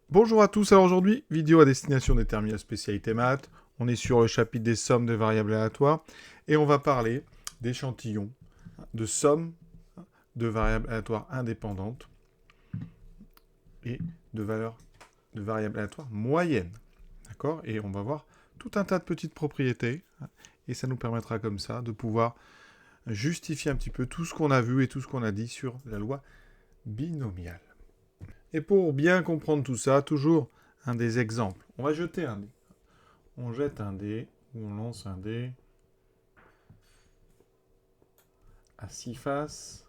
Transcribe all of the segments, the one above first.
Bonjour à tous, alors aujourd'hui, vidéo à destination des terminales spécialité maths. On est sur le chapitre des sommes de variables aléatoires et on va parler d'échantillons, de sommes de variables aléatoires indépendantes et de valeurs de variables aléatoires moyennes. D'accord? Et on va voir tout un tas de petites propriétés et ça nous permettra comme ça de pouvoir justifier un petit peu tout ce qu'on a vu et tout ce qu'on a dit sur la loi binomiale. Et pour bien comprendre tout ça, toujours un des exemples. On va jeter un dé. On jette un dé, ou on lance un dé à 6 faces,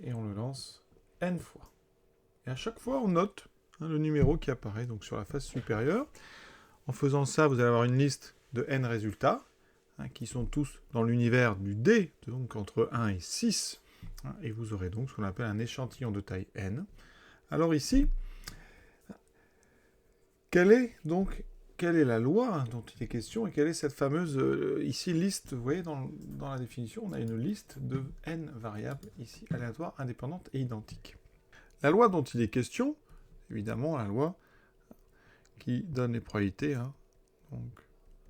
et on le lance n fois. Et à chaque fois, on note le numéro qui apparaît donc sur la face supérieure. En faisant ça, vous allez avoir une liste de n résultats, qui sont tous dans l'univers du dé, donc entre 1 et 6, et vous aurez donc ce qu'on appelle un échantillon de taille n. Alors ici, quelle est la loi dont il est question et quelle est cette fameuse, ici, liste, vous voyez, dans la définition, on a une liste de n variables, ici, aléatoires, indépendantes et identiques. La loi dont il est question, évidemment, la loi qui donne les probabilités, donc,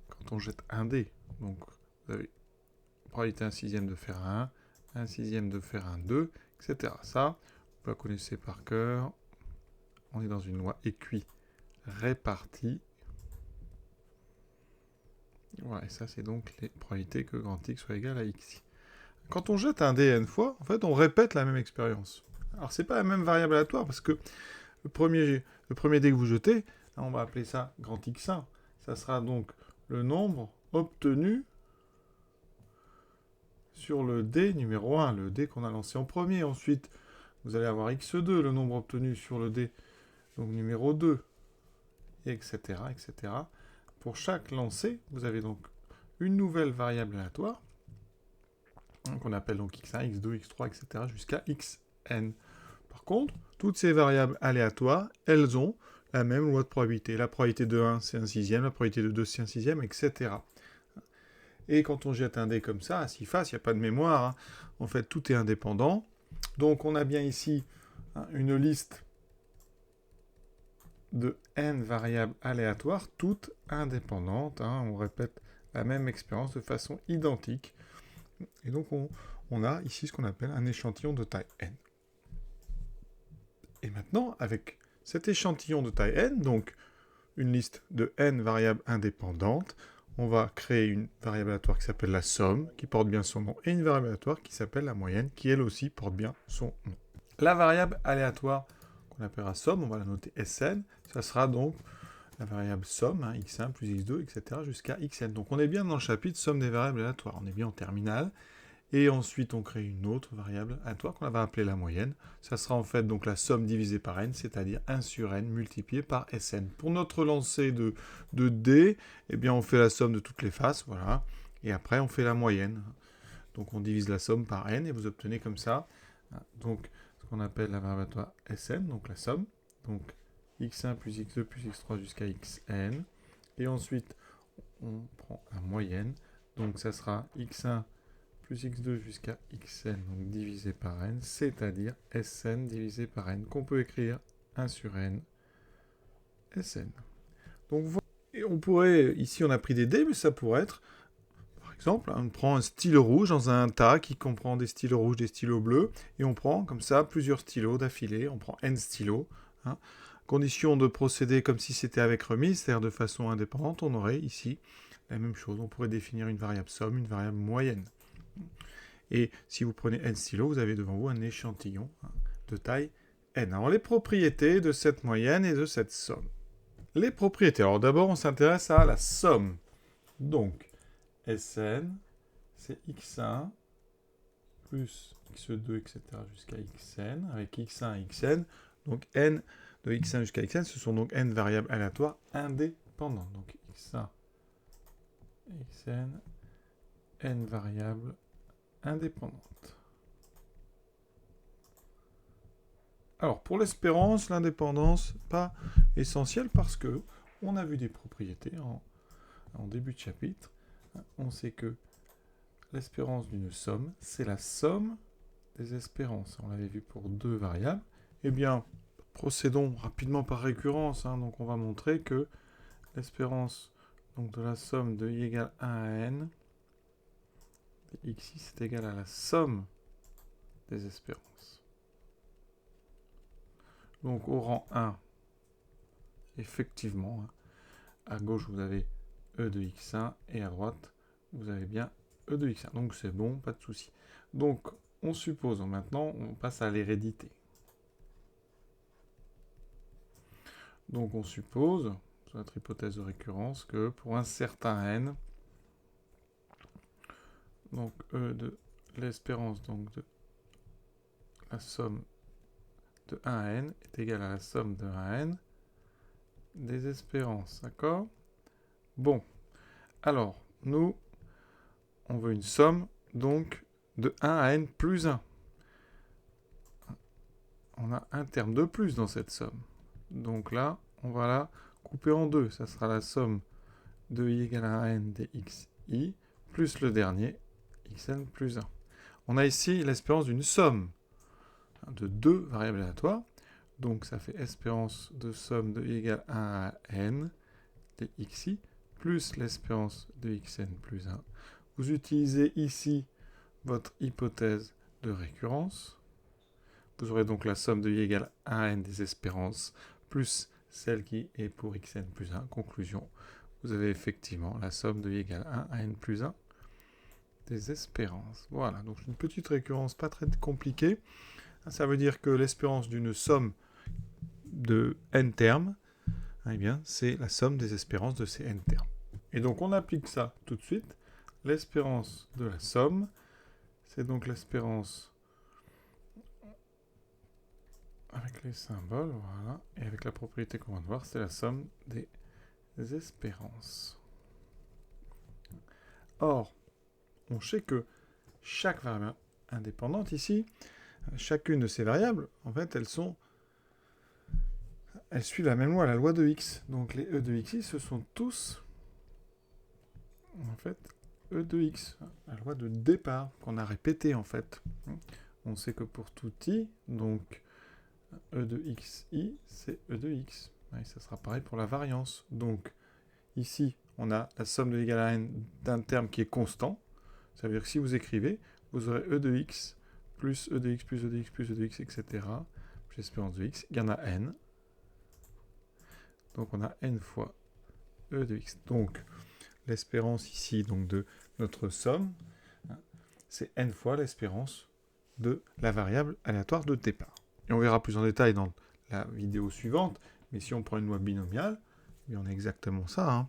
quand on jette un dé, donc, vous avez probabilité 1 sixième de faire un 1 sixième de faire un 2, etc. Ça, vous la connaissez par cœur, on est dans une loi équi-répartie. Voilà, et ça, c'est donc les probabilités que grand X soit égal à X. Quand on jette un dé n fois, en fait, on répète la même expérience. Alors, c'est pas la même variable aléatoire, parce que le premier dé que vous jetez, on va appeler ça grand X1. Ça sera donc le nombre obtenu sur le dé numéro 1, le dé qu'on a lancé en premier. Ensuite, vous allez avoir X2, le nombre obtenu sur le dé donc numéro 2, etc., etc. Pour chaque lancé, vous avez donc une nouvelle variable aléatoire, qu'on appelle donc x1, x2, x3, etc., jusqu'à xn. Par contre, toutes ces variables aléatoires, elles ont la même loi de probabilité. La probabilité de 1, c'est 1 sixième, la probabilité de 2, c'est 1 sixième, etc. Et quand on jette un dé comme ça, à 6 faces, il n'y a pas de mémoire, en fait, tout est indépendant. Donc on a bien ici une liste de n variables aléatoires, toutes indépendantes. On répète la même expérience de façon identique. Et donc on a ici ce qu'on appelle un échantillon de taille n. Et maintenant, avec cet échantillon de taille n, donc une liste de n variables indépendantes, on va créer une variable aléatoire qui s'appelle la somme, qui porte bien son nom, et une variable aléatoire qui s'appelle la moyenne, qui elle aussi porte bien son nom. La variable aléatoire qu'on appellera somme, on va la noter Sn, ça sera donc la variable somme, x1 plus x2, etc., jusqu'à xn. Donc on est bien dans le chapitre somme des variables aléatoires, on est bien en terminale. Et ensuite, on crée une autre variable aléatoire qu'on va appeler la moyenne. Ça sera en fait donc la somme divisée par n, c'est-à-dire 1 sur n multiplié par Sn. Pour notre lancer de D, eh bien, on fait la somme de toutes les faces, voilà. Et après, on fait la moyenne. Donc, on divise la somme par n et vous obtenez comme ça, donc, ce qu'on appelle la variable aléatoire Sn, donc la somme. Donc, x1 plus x2 plus x3 jusqu'à xn. Et ensuite, on prend la moyenne. Donc, ça sera x1 plus x2 jusqu'à xn, donc divisé par n, c'est-à-dire Sn divisé par n, qu'on peut écrire 1 sur n, Sn. Donc voilà. Et on pourrait, ici on a pris des dés, mais ça pourrait être, par exemple, on prend un stylo rouge dans un tas qui comprend des stylos rouges, des stylos bleus, et on prend comme ça plusieurs stylos d'affilée, on prend n stylos. Condition de procéder comme si c'était avec remise, c'est-à-dire de façon indépendante, on aurait ici la même chose. On pourrait définir une variable somme, une variable moyenne. Et si vous prenez n stylos, vous avez devant vous un échantillon de taille n. Alors les propriétés de cette moyenne et de cette somme. Les propriétés. Alors d'abord, on s'intéresse à la somme. Donc, Sn, c'est x1 plus x2, etc. jusqu'à xn, avec x1 et xn. Donc n de x1 jusqu'à xn, ce sont donc n variables aléatoires indépendantes. Donc x1, xn, n variables indépendantes. Alors, pour l'espérance, l'indépendance, pas essentielle parce que on a vu des propriétés en début de chapitre. On sait que l'espérance d'une somme, c'est la somme des espérances. On l'avait vu pour deux variables. Eh bien, procédons rapidement par récurrence. Donc on va montrer que l'espérance de la somme de i égale 1 à n, de xi, c'est égal à la somme des espérances. Donc au rang 1, effectivement, à gauche vous avez e de x1 et à droite vous avez bien e de x1. Donc c'est bon, pas de souci. Donc on suppose, maintenant on passe à l'hérédité. Donc on suppose, sur notre hypothèse de récurrence, que pour un certain n, donc e de l'espérance de la somme de 1 à n est égale à la somme de 1 à n des espérances, d'accord? Bon, alors, nous, on veut une somme, donc, de 1 à n plus 1. On a un terme de plus dans cette somme. Donc là, on va la couper en deux. Ça sera la somme de i égale à n des xi, plus le dernier, xn plus 1. On a ici l'espérance d'une somme de deux variables aléatoires. Donc ça fait espérance de somme de i égale 1 à n des xi, plus l'espérance de xn plus 1. Vous utilisez ici votre hypothèse de récurrence. Vous aurez donc la somme de i égale 1 à n des espérances, plus celle qui est pour xn plus 1. Conclusion, vous avez effectivement la somme de i égale 1 à n plus 1 des espérances. Voilà, donc une petite récurrence pas très compliquée. Ça veut dire que l'espérance d'une somme de n termes, eh bien, c'est la somme des espérances de ces n termes. Et donc on applique ça tout de suite. L'espérance de la somme, c'est donc l'espérance avec les symboles, voilà, et avec la propriété qu'on va voir, c'est la somme des espérances. Or, on sait que chaque variable indépendante ici, chacune de ces variables, en fait, elles suivent la même loi, la loi de x. Donc les e de xi, ce sont tous, en fait, e de x, la loi de départ qu'on a répétée, en fait. On sait que pour tout i, donc e de xi, c'est e de x. Et ça sera pareil pour la variance. Donc ici, on a la somme de l'égal à n d'un terme qui est constant. Ça veut dire que si vous écrivez, vous aurez e de x plus e de x plus e de x plus e de x, etc. Plus l'espérance de x. Il y en a n. Donc on a n fois e de x. Donc l'espérance ici donc de notre somme, c'est n fois l'espérance de la variable aléatoire de départ. Et on verra plus en détail dans la vidéo suivante, mais si on prend une loi binomiale, on a exactement ça.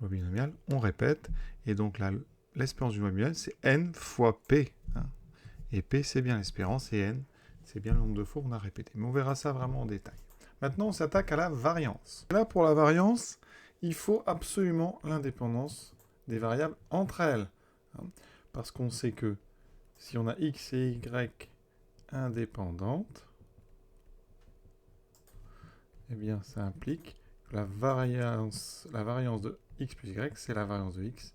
Loi binomiale, on répète, et donc l'espérance d'une loi binomiale, c'est n fois p. Et p, c'est bien l'espérance, et n, c'est bien le nombre de fois qu'on a répété. Mais on verra ça vraiment en détail. Maintenant, on s'attaque à la variance. Et là, pour la variance, il faut absolument l'indépendance des variables entre elles. Parce qu'on sait que si on a x et y indépendantes, eh bien, ça implique que la variance de x plus y, c'est la variance de x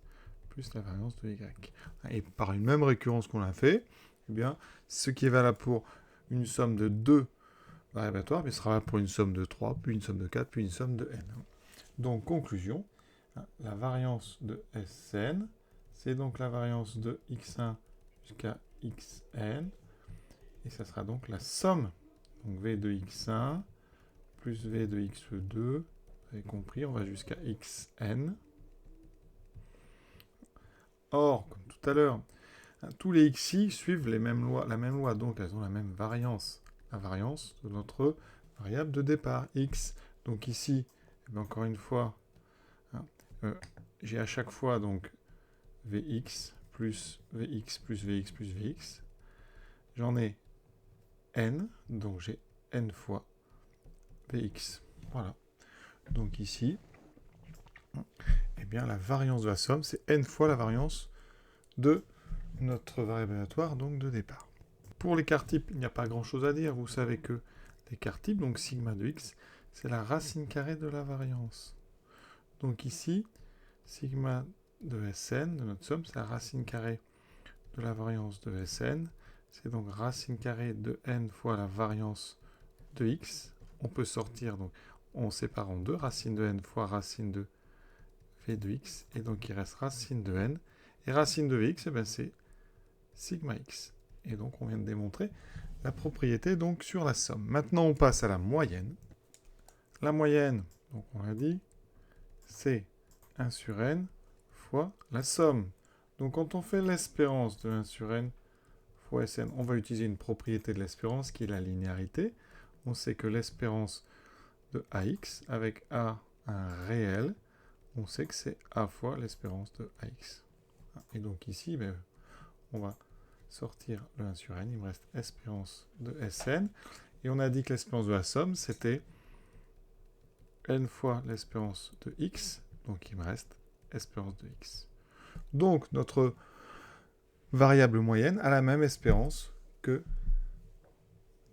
plus la variance de y. Et par une même récurrence qu'on a fait, eh bien, ce qui est valable pour une somme de 2 variables aléatoires, sera valable pour une somme de 3, puis une somme de 4, puis une somme de n. Donc, conclusion, la variance de Sn, c'est donc la variance de x1 jusqu'à xn, et ça sera donc la somme, donc v de x1 plus v de x2, vous avez compris, on va jusqu'à xn. Or, comme tout à l'heure, tous les xi suivent la même loi, donc elles ont la même variance, la variance de notre variable de départ, x. Donc ici, encore une fois, j'ai à chaque fois donc vx plus vx plus vx plus vx. J'en ai n, donc j'ai n fois vx. Voilà. Donc ici, eh bien, la variance de la somme, c'est n fois la variance de notre variable aléatoire, donc de départ. Pour l'écart type, il n'y a pas grand-chose à dire. Vous savez que l'écart type, donc sigma de x, c'est la racine carrée de la variance. Donc ici, sigma de Sn, de notre somme, c'est la racine carrée de la variance de Sn. C'est donc racine carrée de n fois la variance de x. on peut sortir, donc on sépare en deux, racine de n fois racine de v de x, et donc il reste racine de n, et racine de vx, c'est sigma x. Et donc on vient de démontrer la propriété donc sur la somme. Maintenant on passe à la moyenne. La moyenne, donc on l'a dit, c'est 1 sur n fois la somme. Donc quand on fait l'espérance de 1 sur n fois Sn, on va utiliser une propriété de l'espérance qui est la linéarité. On sait que l'espérance de AX avec A un réel, on sait que c'est A fois l'espérance de AX. Et donc ici, on va sortir le 1 sur n, il me reste espérance de Sn. Et on a dit que l'espérance de la somme, c'était n fois l'espérance de x, donc il me reste espérance de x. Donc notre variable moyenne a la même espérance que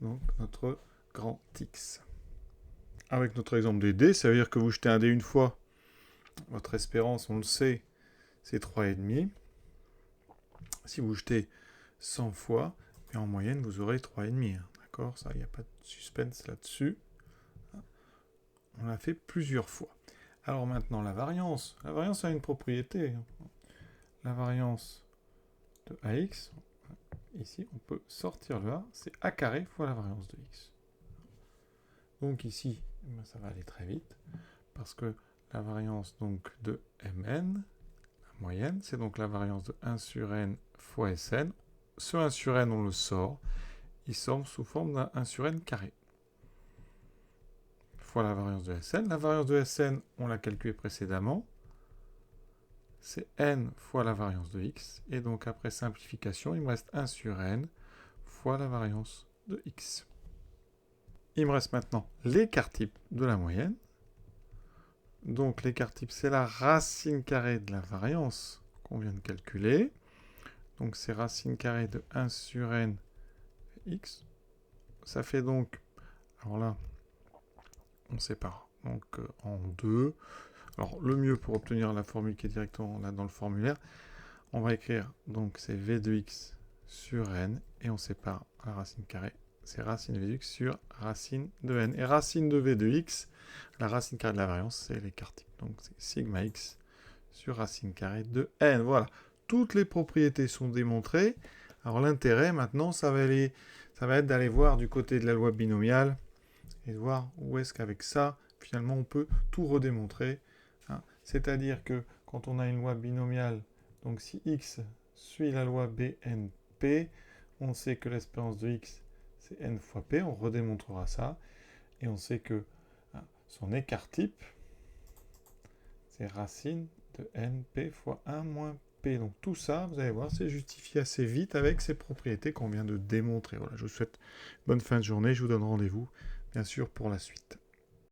donc, notre grand X. Avec notre exemple des dés, ça veut dire que vous jetez un dé une fois, votre espérance, on le sait, c'est 3,5. Si vous jetez 100 fois, et en moyenne, vous aurez 3,5. D'accord? Ça, il n'y a pas de suspense là-dessus. On l'a fait plusieurs fois. Alors maintenant, la variance. La variance a une propriété. La variance de AX, ici, on peut sortir le A, c'est A carré fois la variance de X. Donc ici, ça va aller très vite, parce que la variance donc de Mn, la moyenne, c'est donc la variance de 1 sur n fois Sn. Ce 1 sur n, on le sort, il sort sous forme d'un 1 sur n carré. Fois la variance de Sn. La variance de Sn, on l'a calculée précédemment, c'est n fois la variance de x, et donc après simplification, il me reste 1 sur n fois la variance de x. Il me reste maintenant l'écart type de la moyenne. Donc l'écart type, c'est la racine carrée de la variance qu'on vient de calculer. Donc c'est racine carrée de 1 sur n x. Ça fait donc, alors là, on sépare donc en deux. Alors le mieux pour obtenir la formule qui est directement là dans le formulaire, on va écrire donc c'est v de x sur n et on sépare la racine carrée. C'est racine de v de x sur racine de n. Et racine de v de x, la racine carrée de la variance, c'est l'écart type. Donc c'est sigma x sur racine carrée de n. Voilà. Toutes les propriétés sont démontrées. Alors l'intérêt maintenant, ça va être d'aller voir du côté de la loi binomiale et de voir où est-ce qu'avec ça, finalement, on peut tout redémontrer. C'est-à-dire que quand on a une loi binomiale, donc si x suit la loi BNP, on sait que l'espérance de x, c'est n fois p, on redémontrera ça, et on sait que son écart type, c'est racine de np fois 1 moins p. Donc tout ça, vous allez voir, c'est justifié assez vite avec ces propriétés qu'on vient de démontrer. Voilà, je vous souhaite bonne fin de journée, je vous donne rendez-vous, bien sûr, pour la suite.